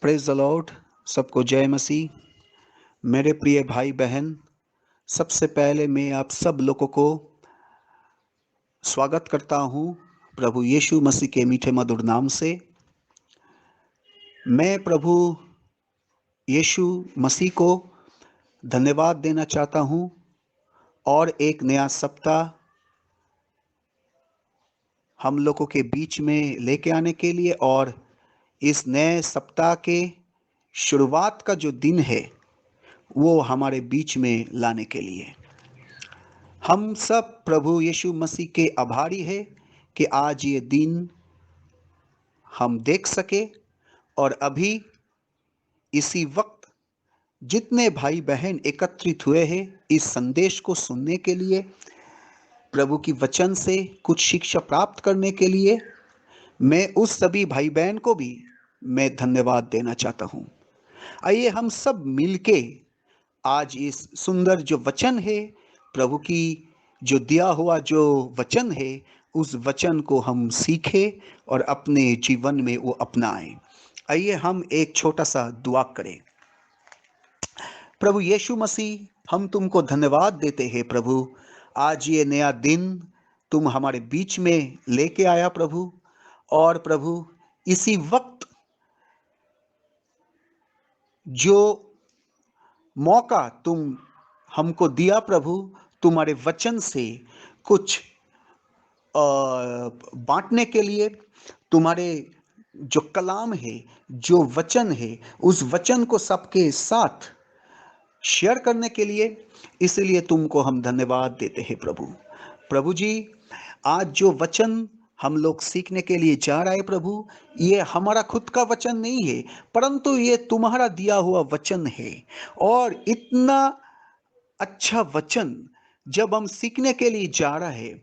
Praise the Lord. सबको जय मसीह। मेरे प्रिय भाई बहन, सबसे पहले मैं आप सब लोगों को स्वागत करता हूं प्रभु यीशु मसीह के मीठे मधुर नाम से। मैं प्रभु यीशु मसीह को धन्यवाद देना चाहता हूं और एक नया सप्ताह हम लोगों के बीच में लेके आने के लिए और इस नए सप्ताह के शुरुआत का जो दिन है वो हमारे बीच में लाने के लिए हम सब प्रभु यीशु मसीह के आभारी है कि आज ये दिन हम देख सके। और अभी इसी वक्त जितने भाई बहन एकत्रित हुए हैं इस संदेश को सुनने के लिए, प्रभु की वचन से कुछ शिक्षा प्राप्त करने के लिए, मैं उस सभी भाई बहन को भी मैं धन्यवाद देना चाहता हूं। आइए हम सब मिलके आज इस सुंदर जो वचन है, प्रभु की जो दिया हुआ जो वचन है, उस वचन को हम सीखें और अपने जीवन में वो अपनाएं। आइए हम एक छोटा सा दुआ करें। प्रभु यीशु मसीह, हम तुमको धन्यवाद देते हैं प्रभु, आज ये नया दिन तुम हमारे बीच में लेके आया प्रभु। और प्रभु इसी वक्त जो मौका तुम हमको दिया प्रभु, तुम्हारे वचन से कुछ बांटने के लिए, तुम्हारे जो कलाम है, जो वचन है, उस वचन को सबके साथ शेयर करने के लिए, इसलिए तुमको हम धन्यवाद देते हैं प्रभु। प्रभु जी, आज जो वचन हम लोग सीखने के लिए जा रहे हैं प्रभु, ये हमारा खुद का वचन नहीं है, परंतु ये तुम्हारा दिया हुआ वचन है। और इतना अच्छा वचन जब हम सीखने के लिए जा रहे हैं,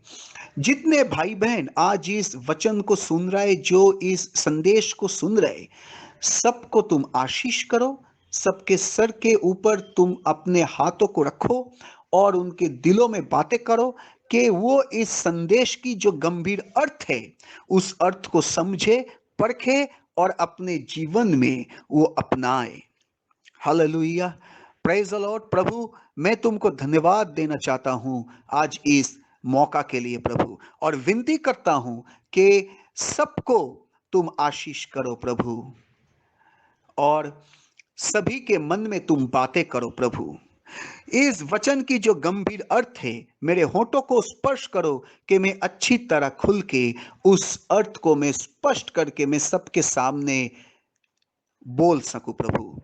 जितने भाई बहन आज इस वचन को सुन रहे, जो इस संदेश को सुन रहे, सबको तुम आशीष करो। सबके सर के ऊपर तुम अपने हाथों को रखो और उनके दिलों में बातें करो कि वो इस संदेश की जो गंभीर अर्थ है, उस अर्थ को समझे, परखे और अपने जीवन में वो अपनाए। Hallelujah, praise the Lord. प्रभु, मैं तुमको धन्यवाद देना चाहता हूं आज इस मौका के लिए प्रभु, और विनती करता हूं कि सबको तुम आशीष करो प्रभु, और सभी के मन में तुम बातें करो प्रभु। इस वचन की जो गंभीर अर्थ है, मेरे होठों को स्पर्श करो कि मैं अच्छी तरह खुल के उस अर्थ को मैं स्पष्ट करके मैं सबके सामने बोल सकूं प्रभु।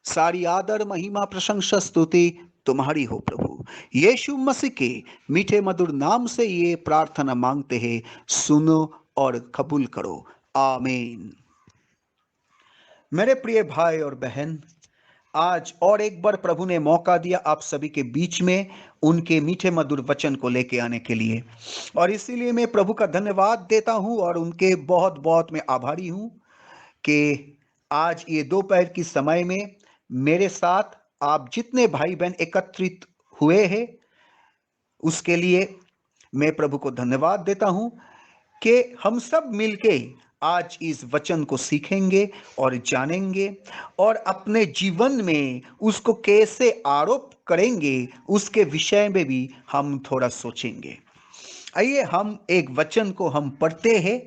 सारी आदर, महिमा, प्रशंसा, स्तुति तुम्हारी हो प्रभु। यीशु मसीह के मीठे मधुर नाम से ये प्रार्थना मांगते हैं, सुनो और कबूल करो। आमीन। मेरे प्रिय भाई और बहन, आज और एक बार प्रभु ने मौका दिया आप सभी के बीच में उनके मीठे मधुर वचन को लेके आने के लिए, और इसीलिए मैं प्रभु का धन्यवाद देता हूं और उनके बहुत बहुत मैं आभारी हूं कि आज ये दोपहर की समय में मेरे साथ आप जितने भाई बहन एकत्रित हुए हैं, उसके लिए मैं प्रभु को धन्यवाद देता हूं कि हम सब मिलके आज इस वचन को सीखेंगे और जानेंगे और अपने जीवन में उसको कैसे आरोप करेंगे, उसके विषय में भी हम थोड़ा सोचेंगे। आइए हम एक वचन को हम पढ़ते हैं।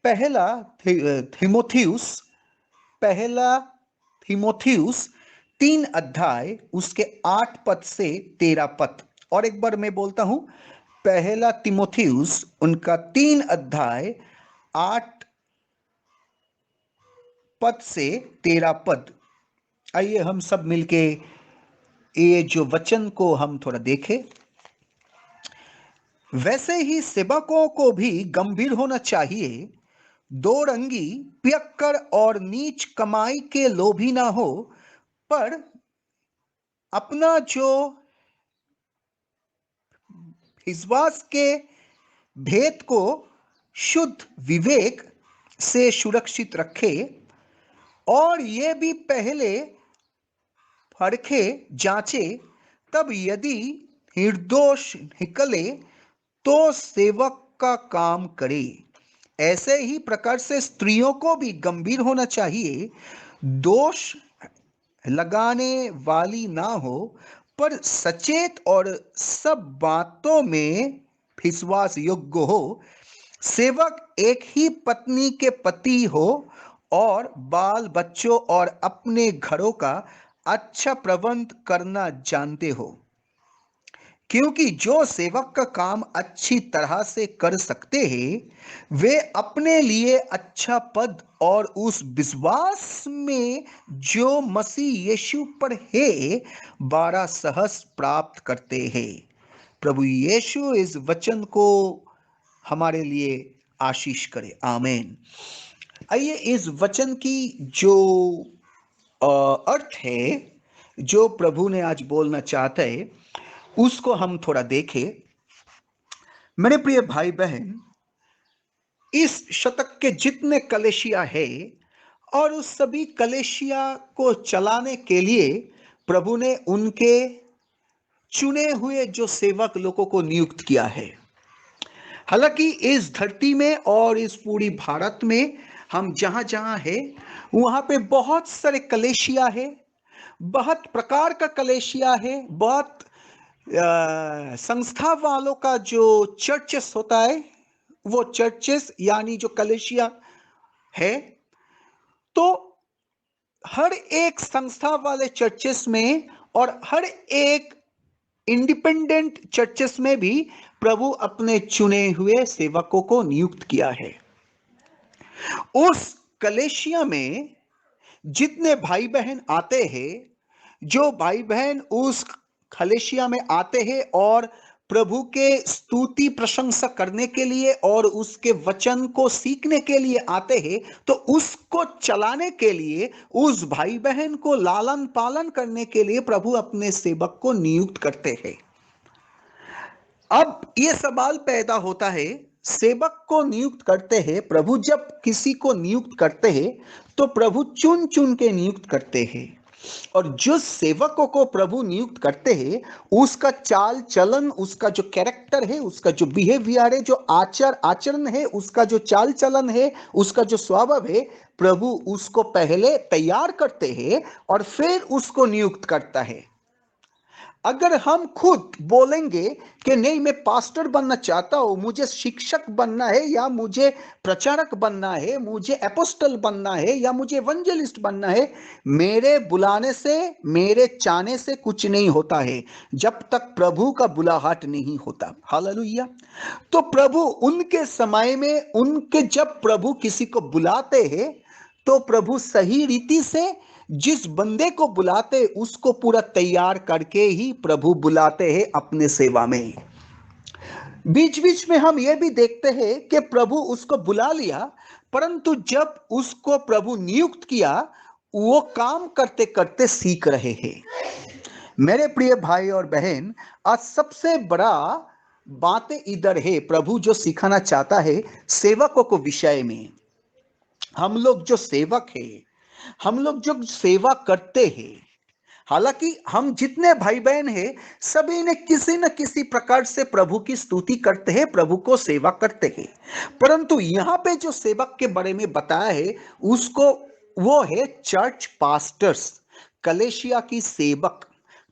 पहला थिमोथियुस 3 अध्याय उसके 8 पद से 13 पद। और एक बार मैं बोलता हूं, पहला तिमोथियुस उनका 3 अध्याय 8 पद से 13 पद। आइए हम सब मिलके ये जो वचन को हम थोड़ा देखें। वैसे ही सेवकों को भी गंभीर होना चाहिए, दो रंगी, पियक्कड़ और नीच कमाई के लोभी ना हो, पर अपना जो विश्वास के भेद को शुद्ध विवेक से सुरक्षित रखे, और यह भी पहले परखे जांचे, तब यदि निर्दोष निकले तो सेवक का काम करे। ऐसे ही प्रकार से स्त्रियों को भी गंभीर होना चाहिए, दोष लगाने वाली ना हो, पर सचेत और सब बातों में विश्वास योग्य हो। सेवक एक ही पत्नी के पति हो और बाल बच्चों और अपने घरों का अच्छा प्रबंध करना जानते हो, क्योंकि जो सेवक का काम अच्छी तरह से कर सकते हैं वे अपने लिए अच्छा पद और उस विश्वास में जो मसीह यीशु पर है बड़ा सहस प्राप्त करते हैं। प्रभु यीशु इस वचन को हमारे लिए आशीष करे, आमीन। आइए इस वचन की जो अर्थ है, जो प्रभु ने आज बोलना चाहता है, उसको हम थोड़ा देखें। मेरे प्रिय भाई बहन, इस शतक के जितने कलेशिया है और उस सभी कलेशिया को चलाने के लिए प्रभु ने उनके चुने हुए जो सेवक लोगों को नियुक्त किया है। हालांकि इस धरती में और इस पूरी भारत में हम जहां जहां है वहां पे बहुत सारे कलेशिया है, बहुत प्रकार का कलेशिया है, बहुत संस्था वालों का जो चर्चेस होता है, वो चर्चेस यानी जो कलेशिया है, तो हर एक संस्था वाले चर्चेस में और हर एक इंडिपेंडेंट चर्चेस में भी प्रभु अपने चुने हुए सेवकों को नियुक्त किया है। उस कलेशिया में जितने भाई बहन आते हैं, जो भाई बहन उस कलेशिया में आते हैं और प्रभु के स्तुति प्रशंसा करने के लिए और उसके वचन को सीखने के लिए आते हैं, तो उसको चलाने के लिए, उस भाई बहन को लालन पालन करने के लिए प्रभु अपने सेवक को नियुक्त करते हैं। अब यह सवाल पैदा होता है, सेवक को नियुक्त करते हैं, प्रभु जब किसी को नियुक्त करते हैं तो प्रभु चुन चुन के नियुक्त करते हैं, और जो सेवकों को प्रभु नियुक्त करते हैं उसका चाल चलन, उसका जो कैरेक्टर है, उसका जो बिहेवियर है, जो आचरण है, उसका जो चाल चलन है, उसका जो स्वभाव है, प्रभु उसको पहले तैयार करते हैं और फिर उसको नियुक्त करता है। अगर हम खुद बोलेंगे कि नहीं मैं पास्टर बनना चाहता हूं, मुझे शिक्षक बनना है, या मुझे प्रचारक बनना है, मुझे एपोस्टल बनना है, या मुझे एवेंजलिस्ट बनना है, मेरे बुलाने से, मेरे चाहने से कुछ नहीं होता है जब तक प्रभु का बुलाहट नहीं होता। हालेलुया। तो प्रभु उनके समय में, उनके जब प्रभु किसी को बुलाते हैं तो प्रभु सही रीति से जिस बंदे को बुलाते उसको पूरा तैयार करके ही प्रभु बुलाते हैं अपने सेवा में। बीच बीच में हम यह भी देखते हैं कि प्रभु उसको बुला लिया, परंतु जब उसको प्रभु नियुक्त किया वो काम करते करते सीख रहे हैं। मेरे प्रिय भाई और बहन, आज सबसे बड़ा बातें इधर है, प्रभु जो सिखाना चाहता है सेवकों को विषय में। हम लोग जो सेवक हैं, हम लोग जो सेवा करते हैं, हालांकि हम जितने भाई बहन हैं सभी ने किसी न किसी प्रकार से प्रभु की स्तुति करते हैं, प्रभु को सेवा करते हैं, परंतु यहां पे जो सेवक के बारे में बताया है उसको, वो है चर्च पास्टर्स, कलेशिया की सेवक,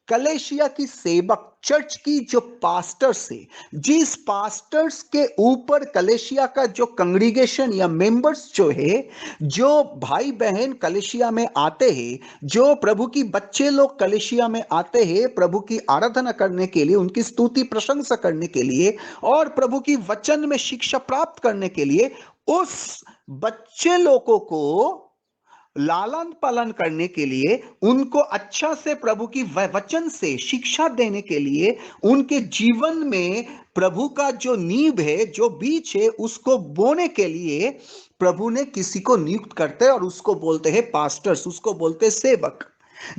कलेशिया की सेवक, चर्च की जो पास्टर्स है, जिस पास्टर्स के ऊपर कलेशिया का जो कंग्रीगेशन या मेंबर्स जो है, जो भाई बहन कलेशिया में आते हैं, जो प्रभु की बच्चे लोग कलेशिया में आते हैं प्रभु की आराधना करने के लिए, उनकी स्तुति प्रशंसा करने के लिए और प्रभु की वचन में शिक्षा प्राप्त करने के लिए, उस बच्चे लोगों को लालन पालन करने के लिए, उनको अच्छा से प्रभु की वचन से शिक्षा देने के लिए, उनके जीवन में प्रभु का जो नींव है, जो बीज है, उसको बोने के लिए प्रभु ने किसी को नियुक्त करते हैं और उसको बोलते हैं पास्टर्स, उसको बोलते हैं सेवक।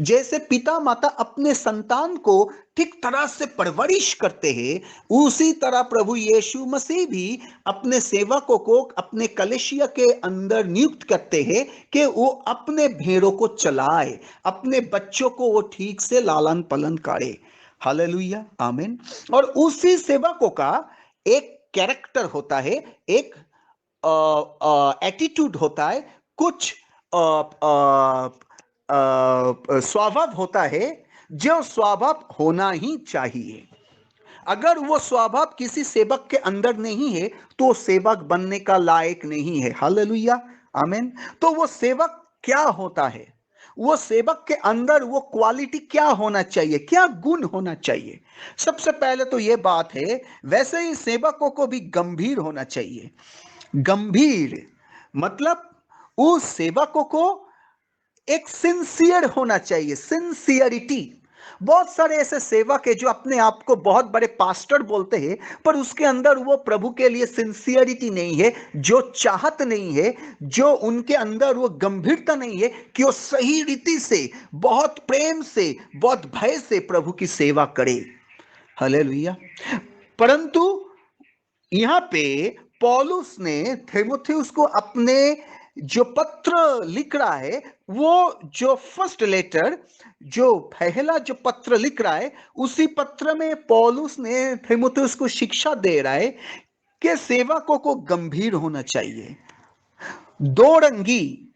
जैसे पिता माता अपने संतान को ठीक तरह से परवरिश करते हैं, उसी तरह प्रभु यीशु मसीह भी अपने सेवकों को अपने कलीसिया के अंदर नियुक्त करते हैं कि वो अपने भेड़ों को चलाए, अपने बच्चों को वो ठीक से लालन पालन करे। हालेलुया, आमीन। और उसी सेवकों का एक कैरेक्टर होता है, एक एटीट्यूड होता है, कुछ स्वभाव होता है जो स्वभाव होना ही चाहिए। अगर वो स्वभाव किसी सेवक के अंदर नहीं है तो सेवक बनने का लायक नहीं है। हालेलुया, आमीन। तो वो सेवक क्या होता है, वो सेवक के अंदर वो क्वालिटी क्या होना चाहिए, क्या गुण होना चाहिए? सबसे पहले तो ये बात है, वैसे ही सेवकों को भी गंभीर होना चाहिए। गंभीर मतलब उस सेवकों को एक सिंसियर होना चाहिए, सिंसियरिटी। बहुत सारे ऐसे सेवक है जो अपने आप को बहुत बड़े पास्टर बोलते हैं, पर उसके अंदर वो प्रभु के लिए सिंसियरिटी नहीं है, जो चाहत नहीं है, जो उनके अंदर वो गंभीरता नहीं है कि वो सही रीति से, बहुत प्रेम से, बहुत भय से प्रभु की सेवा करे। हालेलुया। परंतु यहां पे पौलुस ने थिमुथियुस को अपने जो पत्र लिख रहा है, वो जो फर्स्ट लेटर, जो पहला जो पत्र लिख रहा है, उसी पत्र में पौलुस ने थिमुथियुस को शिक्षा दे रहा है कि सेवकों को गंभीर होना चाहिए। दो रंगी,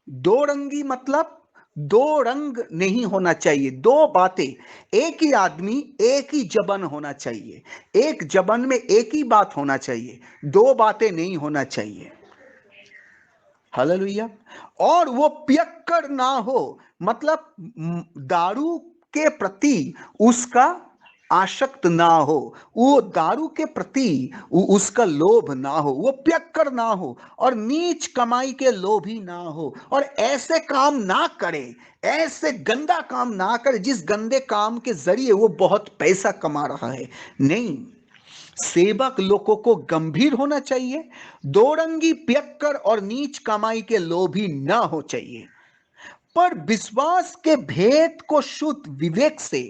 दो रंगी मतलब दो रंग नहीं होना चाहिए, दो बातें। एक ही आदमी एक ही जबन होना चाहिए, एक जबन में एक ही बात होना चाहिए, दो बातें नहीं होना चाहिए। हालेलुया। और वो पियक्कड़ ना हो, मतलब दारू के प्रति उसका आसक्त ना हो, वो दारू के प्रति उसका लोभ ना हो, वो पियक्कड़ ना हो, और नीच कमाई के लोभी ना हो, और ऐसे काम ना करे, ऐसे गंदा काम ना करे जिस गंदे काम के जरिए वो बहुत पैसा कमा रहा है। नहीं, सेवक लोगों को गंभीर होना चाहिए, दोरंगी, पियक्कड़ और नीच कमाई के लोभी ना हो चाहिए, पर विश्वास के भेद को शुद्ध विवेक से,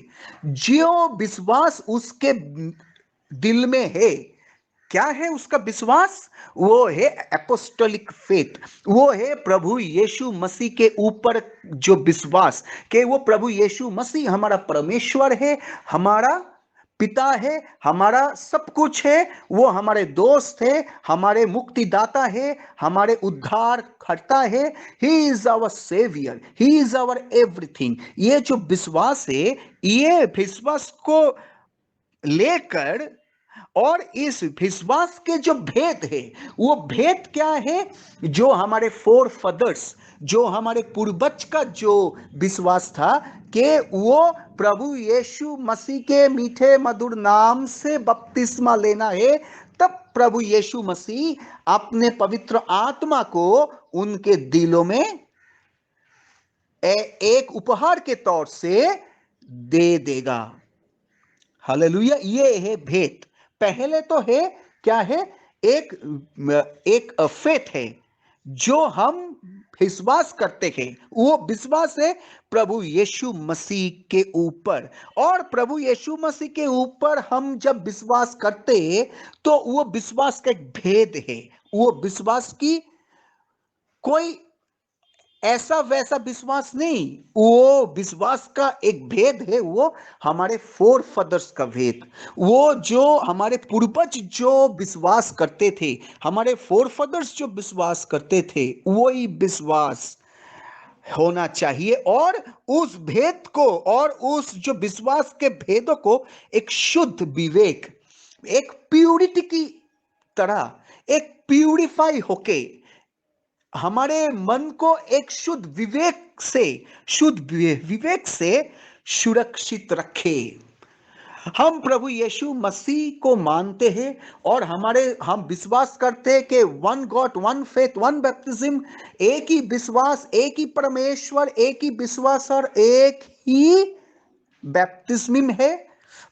जो विश्वास उसके दिल में है। क्या है उसका विश्वास? वो है एपोस्टोलिक फेथ, वो है प्रभु यीशु मसीह के ऊपर जो विश्वास, कि वो प्रभु यीशु मसीह हमारा परमेश्वर है, हमारा पिता है, हमारा सब कुछ है, वो हमारे दोस्त है, हमारे मुक्तिदाता है, हमारे उद्धार करता है। He is our saviour, he is our everything. ये जो विश्वास है, ये विश्वास को लेकर, और इस विश्वास के जो भेद है, वो भेद क्या है? जो हमारे फोर फादर्स, जो हमारे पूर्वज का जो विश्वास था कि वो प्रभु यीशु मसीह के मीठे मधुर नाम से बपतिस्मा लेना है, तब प्रभु यीशु मसीह अपने पवित्र आत्मा को उनके दिलों में एक उपहार के तौर से दे देगा। हालेलुया। ये है भेद। पहले तो है, क्या है? एक एक फेथ है, जो हम विश्वास करते हैं, वो विश्वास है प्रभु यीशु मसीह के ऊपर। और प्रभु यीशु मसीह के ऊपर हम जब विश्वास करते हैं तो वो विश्वास का एक भेद है, वो विश्वास की कोई ऐसा वैसा विश्वास नहीं, वो विश्वास का एक भेद है, वो हमारे फोर फादर्स का भेद। वो जो हमारे पूर्वज जो विश्वास करते थे, हमारे फोर फादर्स जो विश्वास करते थे, वही विश्वास होना चाहिए। और उस भेद को, और उस जो विश्वास के भेदों को एक शुद्ध विवेक, एक प्यूरिटी की तरह, एक प्यूरिफाई होके हमारे मन को एक शुद्ध विवेक से, शुद्ध विवेक से सुरक्षित रखे। हम प्रभु यीशु मसीह को मानते हैं, और हम विश्वास करते हैं कि one God, one faith, one baptism, एक ही विश्वास, एक ही परमेश्वर, एक ही विश्वास और एक ही बैप्टिज्म है।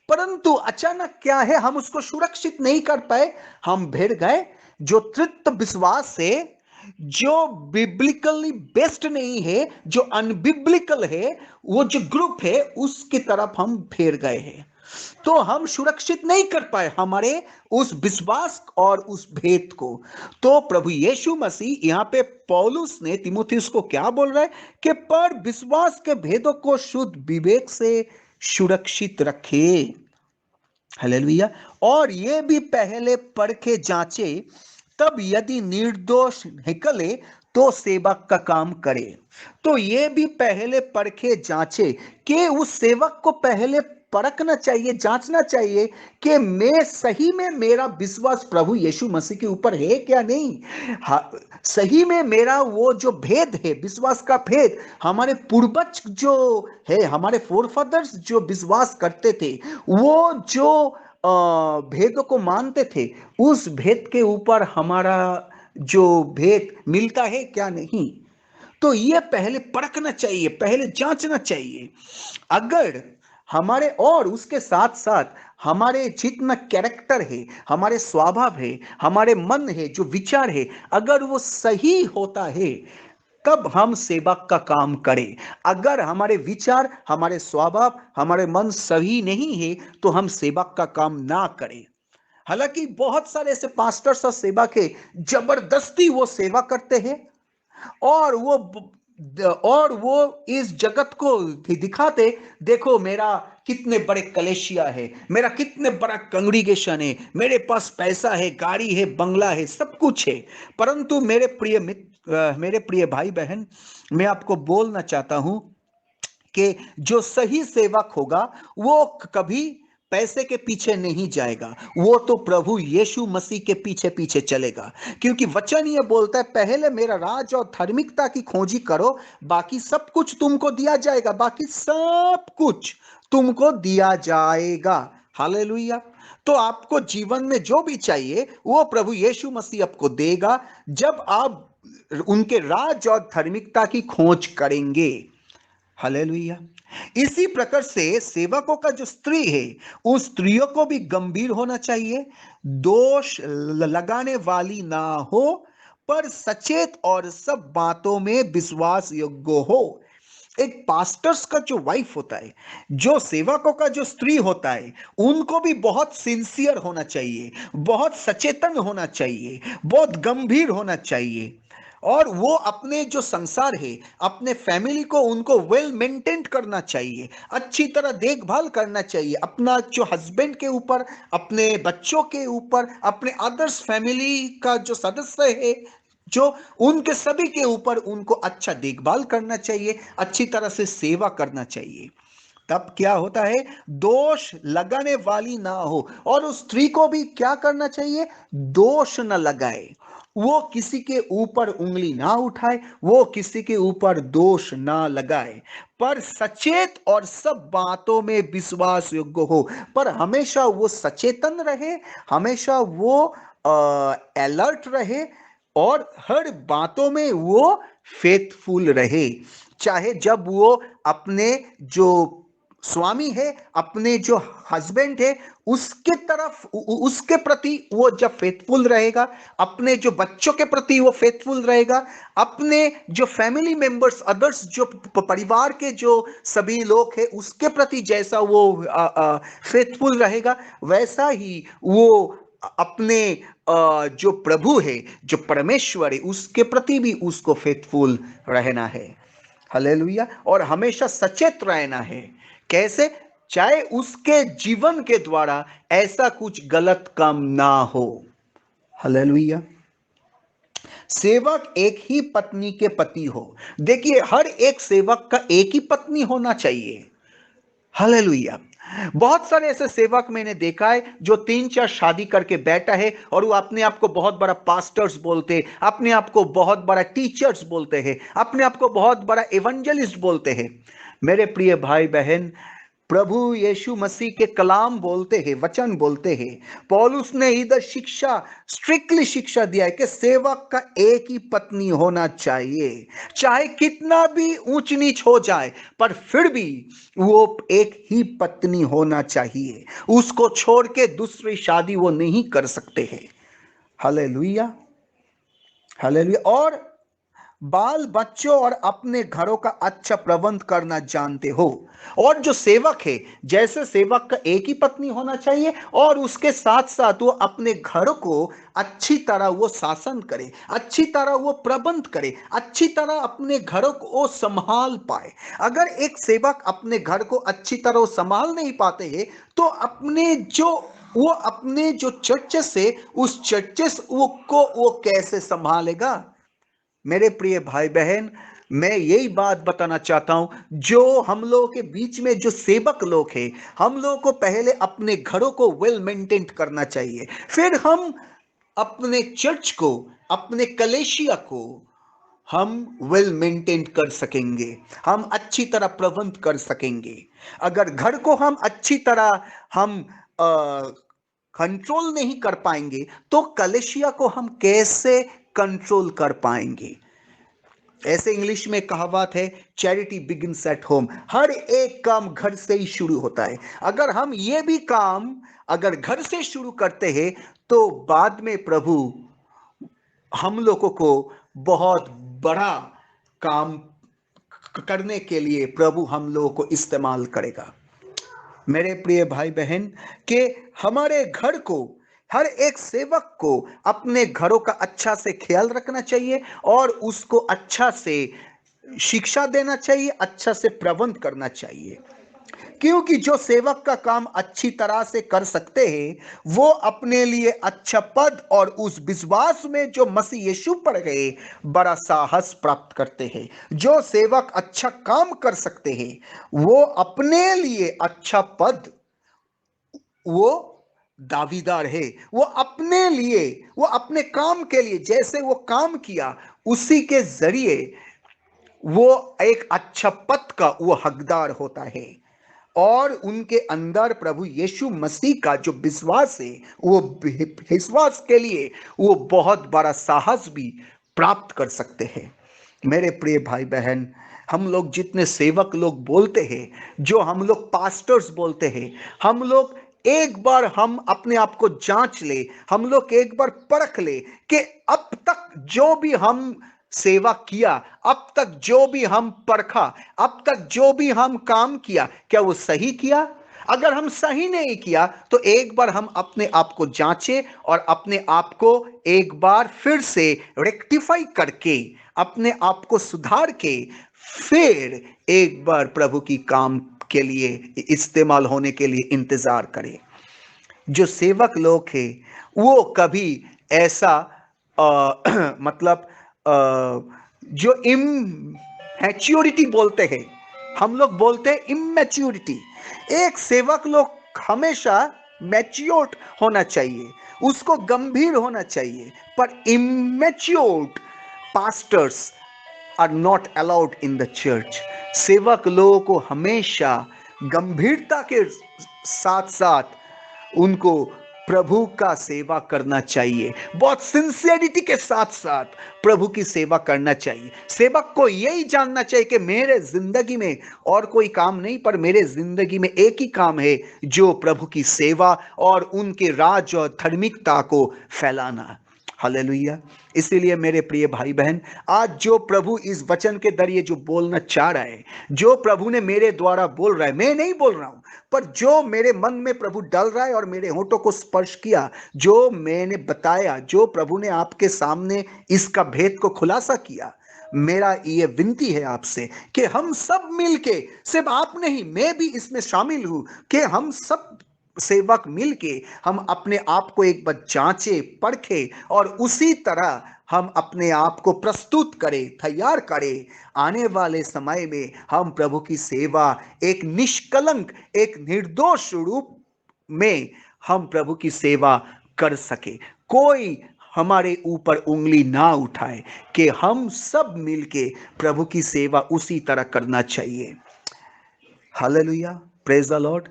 परंतु अचानक क्या है, हम उसको सुरक्षित नहीं कर पाए, हम भिड़ गए। जो तृत्व विश्वास है, जो बिब्लिकली बेस्ड नहीं है, जो अनबिब्लिकल है, वो जो ग्रुप है, उसकी तरफ हम फेर गए हैं। तो हम सुरक्षित नहीं कर पाए हमारे उस विश्वास और उस भेद को। तो प्रभु यीशु मसीह, यहां पे पौलुस ने तिमुथियुस को क्या बोल रहा है कि पर विश्वास के भेदों को शुद्ध विवेक से सुरक्षित रखे। हालेलुया। और ये भी पहले परखे जांचे तब यदि निर्दोष निकले तो सेवक का काम करे। तो ये भी पहले परखे जांचे कि उस सेवक को पहले परखना चाहिए, जांचना चाहिए कि मैं सही में मेरा विश्वास प्रभु यीशु मसीह के ऊपर है क्या नहीं। सही में मेरा वो जो भेद है, विश्वास का भेद, हमारे पूर्वज जो है, हमारे फोरफादर्स जो विश्वास करते थे, वो जो भेद को मानते थे, उस भेद के ऊपर हमारा जो भेद मिलता है क्या नहीं। तो ये पहले परखना चाहिए, पहले जांचना चाहिए। अगर हमारे, और उसके साथ साथ हमारे जितना कैरेक्टर है, हमारे स्वभाव है, हमारे मन है, जो विचार है, अगर वो सही होता है तब हम सेवक का काम करें। अगर हमारे विचार, हमारे स्वभाव, हमारे मन सही नहीं है तो हम सेवक का काम ना करें। हालांकि बहुत सारे ऐसे पास्टर्स और सेवक है, जबरदस्ती वो सेवा करते हैं और वो इस जगत को दिखाते, देखो मेरा कितने बड़े कलेशिया है, मेरा कितने बड़ा कंग्रीगेशन है, मेरे पास पैसा है, गाड़ी है, बंगला है, सब कुछ है। परंतु मेरे प्रिय मित्र, मेरे प्रिय भाई बहन, मैं आपको बोलना चाहता हूं कि जो सही सेवक होगा वो कभी पैसे के पीछे नहीं जाएगा, वो तो प्रभु यीशु मसीह के पीछे पीछे चलेगा। क्योंकि वचन ये बोलता है, पहले मेरा राज और धार्मिकता की खोजी करो, बाकी सब कुछ तुमको दिया जाएगा, बाकी सब कुछ तुमको दिया जाएगा। हालेलुया। तो आपको जीवन में जो भी चाहिए वो प्रभु यीशु मसीह आपको देगा, जब आप उनके राज और धार्मिकता की खोज करेंगे। हालेलुया। इसी प्रकार से सेवकों का जो स्त्री है, उस स्त्रियों को भी गंभीर होना चाहिए, दोष लगाने वाली ना हो, पर सचेत और सब बातों में विश्वास योग्य हो। एक पास्टर्स का जो वाइफ होता है, जो सेवकों का जो स्त्री होता है, उनको भी बहुत सिंसियर होना चाहिए, बहुत सचेतन होना चाहिए, बहुत गंभीर होना चाहिए। और वो अपने जो संसार है, अपने फैमिली को उनको वेल मेंटेन करना चाहिए, अच्छी तरह देखभाल करना चाहिए, अपना जो हस्बैंड के ऊपर, अपने बच्चों के ऊपर, अपने अदर्स फैमिली का जो सदस्य है, जो उनके सभी के ऊपर उनको अच्छा देखभाल करना चाहिए, अच्छी तरह से सेवा करना चाहिए। तब क्या होता है, दोष लगाने वाली ना हो। और उस स्त्री को भी क्या करना चाहिए, दोष न लगाए, वो किसी के ऊपर उंगली ना उठाए, वो किसी के ऊपर दोष ना लगाए, पर सचेत और सब बातों में विश्वास योग्य हो। पर हमेशा वो सचेतन रहे, हमेशा वो अलर्ट रहे, और हर बातों में वो फेथफुल रहे। चाहे जब वो अपने जो स्वामी है, अपने जो हस्बैंड है, उसके तरफ, उसके प्रति वो जब फेथफुल रहेगा, अपने जो बच्चों के प्रति वो फेथफुल रहेगा, अपने जो फैमिली मेंबर्स, अदर्स जो परिवार के जो सभी लोग हैं, उसके प्रति जैसा वो फेथफुल रहेगा, वैसा ही वो अपने जो प्रभु है, जो परमेश्वर है, उसके प्रति भी उसको फेथफुल रहना है। हालेलुया। और हमेशा सचेत रहना है। कैसे? चाहे उसके जीवन के द्वारा ऐसा कुछ गलत काम ना हो। हालेलुया। सेवक एक ही पत्नी के पति हो। देखिए, हर एक सेवक का एक ही पत्नी होना चाहिए। हालेलुया। बहुत सारे ऐसे सेवक मैंने देखा है जो 3-4 शादी करके बैठा है, और वो अपने आप को बहुत बड़ा पास्टर्स बोलते, अपने आप को बहुत बड़ा टीचर्स बोलते हैं, अपने आप को बहुत बड़ा एवेंजलिस्ट बोलते हैं। मेरे प्रिय भाई बहन, प्रभु यीशु मसीह के कलाम बोलते हैं, वचन बोलते हैं, पौलुस ने इधर शिक्षा, स्ट्रिक्टली शिक्षा दिया है कि सेवक का एक ही पत्नी होना चाहिए। चाहे कितना भी ऊंच नीच हो जाए, पर फिर भी वो एक ही पत्नी होना चाहिए, उसको छोड़ के दूसरी शादी वो नहीं कर सकते हैं। हालेलुया। हालेलुया। और बाल बच्चों और अपने घरों का अच्छा प्रबंध करना जानते हो। और जो सेवक है, जैसे सेवक का एक ही पत्नी होना चाहिए, और उसके साथ साथ वो अपने घर को अच्छी तरह वो शासन करे, अच्छी तरह वो प्रबंध करे, अच्छी तरह अपने घरों को वो संभाल पाए। अगर एक सेवक अपने घर को अच्छी तरह संभाल नहीं पाते हैं, तो अपने जो वो अपने जो चर्चेस है उस चर्चेस को वो कैसे संभालेगा? मेरे प्रिय भाई बहन, मैं यही बात बताना चाहता हूं, जो हम लोगों के बीच में जो सेवक लोग हैं, हम लोगों को पहले अपने घरों को वेल मेंटेन करना चाहिए, फिर हम अपने चर्च को, अपने कलेशिया को हम वेल मेंटेन कर सकेंगे, हम अच्छी तरह प्रबंध कर सकेंगे। अगर घर को हम अच्छी तरह हम कंट्रोल नहीं कर पाएंगे तो कलेशिया को हम कैसे कंट्रोल कर पाएंगे? ऐसे इंग्लिश में कहावत है, चैरिटी बिगिंस एट होम। हर एक काम घर से ही शुरू होता है। अगर हम ये भी काम अगर घर से शुरू करते हैं तो बाद में प्रभु हम लोगों को बहुत बड़ा काम करने के लिए प्रभु हम लोगों को इस्तेमाल करेगा। मेरे प्रिय भाई बहन, के हमारे घर को, हर एक सेवक को अपने घरों का अच्छा से ख्याल रखना चाहिए और उसको अच्छा से शिक्षा देना चाहिए, अच्छा से प्रबंध करना चाहिए। क्योंकि जो सेवक का काम अच्छी तरह से कर सकते हैं वो अपने लिए अच्छा पद और उस विश्वास में जो मसीह यीशु पर गए बड़ा साहस प्राप्त करते हैं। जो सेवक अच्छा काम कर सकते हैं वो अपने लिए अच्छा पद, वो दावीदार है। वो अपने लिए, वो अपने काम के लिए जैसे वो काम किया उसी के जरिए वो एक अच्छा पद का वो हकदार होता है। और उनके अंदर प्रभु यीशु मसीह का जो विश्वास है वो विश्वास के लिए वो बहुत बड़ा साहस भी प्राप्त कर सकते हैं। मेरे प्रिय भाई बहन, हम लोग जितने सेवक लोग बोलते हैं, जो हम लोग पास्टर्स बोलते हैं, हम लोग एक बार हम अपने आप को जांच ले, हम लोग एक बार परख ले कि अब तक जो भी हम सेवा किया, अब तक जो भी हम परखा, अब तक जो भी हम काम किया, क्या वो सही किया? अगर हम सही नहीं किया तो एक बार हम अपने आप को जांचें और अपने आप को एक बार फिर से रेक्टिफाई करके, अपने आप को सुधार के फिर एक बार प्रभु की काम के लिए इस्तेमाल होने के लिए इंतजार करें। जो सेवक लोग हैं वो कभी ऐसा मतलब जो इमैच्योरिटी बोलते हैं, हम लोग बोलते हैं इमैच्योरिटी। एक सेवक लोग हमेशा मैच्योर्ड होना चाहिए, उसको गंभीर होना चाहिए, पर immatured pastors are not allowed in the church. सेवक लोगों को हमेशा गंभीरता के साथ साथ उनको प्रभु का सेवा करना चाहिए, बहुत सिंसियरिटी के साथ साथ प्रभु की सेवा करना चाहिए। सेवक को यही जानना चाहिए कि मेरे जिंदगी में और कोई काम नहीं, पर मेरे जिंदगी में एक ही काम है, जो प्रभु की सेवा और उनके राज और धार्मिकता को फैलाना। हालेलुया। इसीलिए मेरे प्रिय भाई बहन, आज जो प्रभु इस वचन के जरिए जो बोलना चाह रहा है, जो प्रभु ने मेरे द्वारा बोल रहा है, मैं नहीं बोल रहा हूं, पर जो मेरे मन में प्रभु डाल रहा है और मेरे होठों को स्पर्श किया, जो मैंने बताया, जो प्रभु ने आपके सामने इसका भेद को खुलासा किया, मेरा ये विनती है आपसे कि हम सब मिलके, सिर्फ आप नहीं, मैं भी इसमें शामिल हूं, कि हम सब सेवक मिलके हम अपने आप को एक बार जांचे, परखे और उसी तरह हम अपने आप को प्रस्तुत करें, तैयार करें। आने वाले समय में हम प्रभु की सेवा एक निष्कलंक, एक निर्दोष रूप में हम प्रभु की सेवा कर सके। कोई हमारे ऊपर उंगली ना उठाए, कि हम सब मिलके प्रभु की सेवा उसी तरह करना चाहिए। Hallelujah, praise the Lord.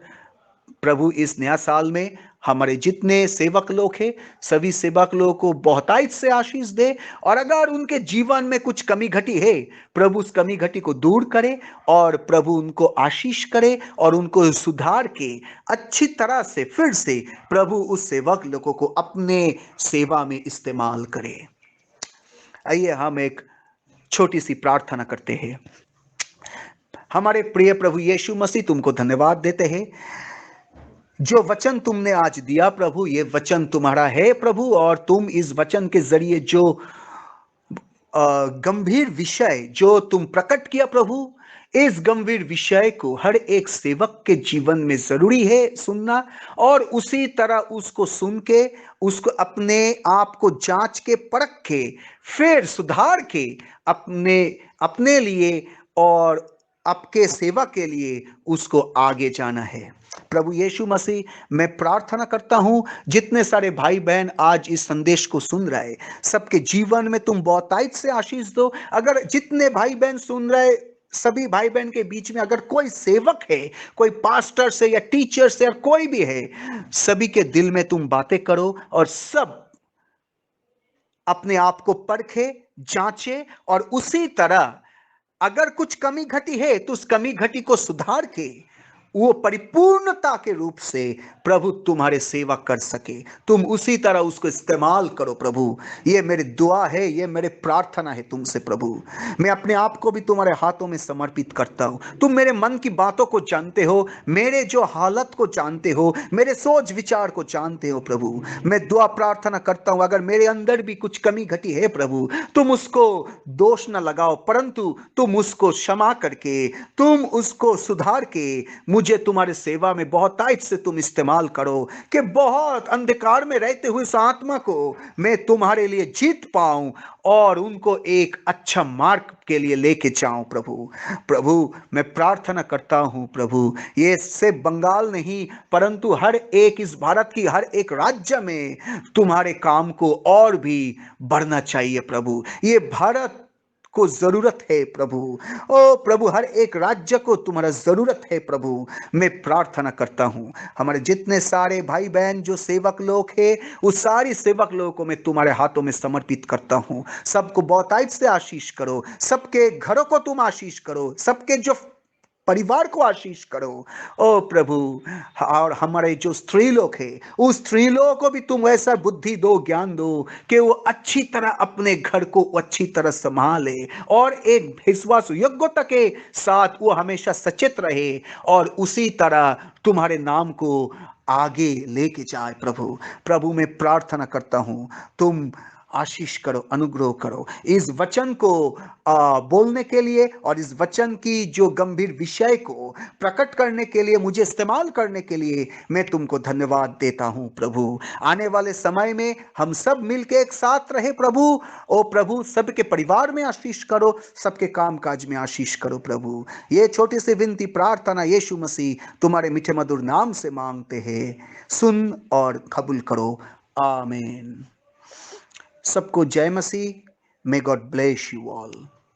प्रभु इस नया साल में हमारे जितने सेवक लोग हैं, सभी सेवक लोगों को बहुतायत से आशीष दे, और अगर उनके जीवन में कुछ कमी घटी है, प्रभु उस कमी घटी को दूर करे और प्रभु उनको आशीष करे और उनको सुधार के अच्छी तरह से फिर से प्रभु उस सेवक लोगों को अपने सेवा में इस्तेमाल करे। आइए हम एक छोटी सी प्रार्थना करते हैं। हमारे प्रिय प्रभु यीशु मसीह, तुमको धन्यवाद देते हैं, जो वचन तुमने आज दिया प्रभु, ये वचन तुम्हारा है प्रभु, और तुम इस वचन के जरिए जो गंभीर विषय जो तुम प्रकट किया प्रभु, इस गंभीर विषय को हर एक सेवक के जीवन में जरूरी है सुनना, और उसी तरह उसको सुन के उसको अपने आप को जांच के परख के फिर सुधार के अपने अपने लिए और आपके सेवा के लिए उसको आगे जाना है। प्रभु यीशु मसीह, मैं प्रार्थना करता हूं जितने सारे भाई बहन आज इस संदेश को सुन रहे, सबके जीवन में तुम बहुतायत से आशीष दो। अगर जितने भाई बहन सुन रहे, सभी भाई बहन के बीच में अगर कोई सेवक है, कोई पास्टर से या टीचर से या कोई भी है, सभी के दिल में तुम बातें करो और सब अपने आप को परखे, जांचे, और उसी तरह अगर कुछ कमी घटी है तो उस कमी घटी को सुधार के वो परिपूर्णता के रूप से प्रभु तुम्हारे सेवा कर सके, तुम उसी तरह उसको इस्तेमाल करो प्रभु। ये मेरी दुआ है, ये मेरे प्रार्थना है तुमसे प्रभु। मैं अपने आप को भी तुम्हारे हाथों में समर्पित करता हूं। तुम मेरे मन की बातों को जानते हो, मेरे जो हालत को जानते हो, मेरे सोच विचार को जानते हो प्रभु। मैं दुआ प्रार्थना करता हूं, अगर मेरे अंदर भी कुछ कमी घटी है प्रभु, तुम उसको दोष न लगाओ, परंतु तुम उसको क्षमा करके, तुम उसको सुधार के मुझे तुम्हारे सेवा में बहुत ताइट से तुम इस्तेमाल करो कि बहुत अंधकार में रहते हुए इस आत्मा को मैं तुम्हारे लिए जीत पाऊं और उनको एक अच्छा मार्ग के लिए लेके जाऊं प्रभु। प्रभु मैं प्रार्थना करता हूं प्रभु, ये सिर्फ बंगाल नहीं परंतु हर एक इस भारत की हर एक राज्य में तुम्हारे काम को और भी बढ़ना चाहिए प्रभु। ये भारत को जरूरत है प्रभु। ओ प्रभु, हर एक राज्य को तुम्हारा जरूरत है प्रभु। मैं प्रार्थना करता हूं हमारे जितने सारे भाई बहन जो सेवक लोग हैं, उस सारी सेवक लोगों को मैं तुम्हारे हाथों में समर्पित करता हूं। सबको बहुतायत से आशीष करो, सबके घरों को तुम आशीष करो, सबके जो परिवार को आशीष करो ओ प्रभु। और हमारे जो स्त्री लोग हैं, उस स्त्री लोगों को भी तुम ऐसा बुद्धि दो, ज्ञान दो कि वो अच्छी तरह अपने घर को अच्छी तरह संभाले और एक विश्वास योग्यता के साथ वो हमेशा सचेत रहे और उसी तरह तुम्हारे नाम को आगे लेके जाए प्रभु। प्रभु मैं प्रार्थना करता हूं, तुम आशीष करो, अनुग्रह करो इस वचन को बोलने के लिए और इस वचन की जो गंभीर विषय को प्रकट करने के लिए, मुझे इस्तेमाल करने के लिए मैं तुमको धन्यवाद देता हूं प्रभु। आने वाले समय में हम सब मिलके एक साथ रहे प्रभु। ओ प्रभु, सबके परिवार में आशीष करो, सबके काम काज में आशीष करो प्रभु। ये छोटी सी विनती प्रार्थना यीशु मसीह तुम्हारे मीठे मधुर नाम से मांगते हैं, सुन और कबूल करो। आमीन। सबको जय मसीह। May God bless you all.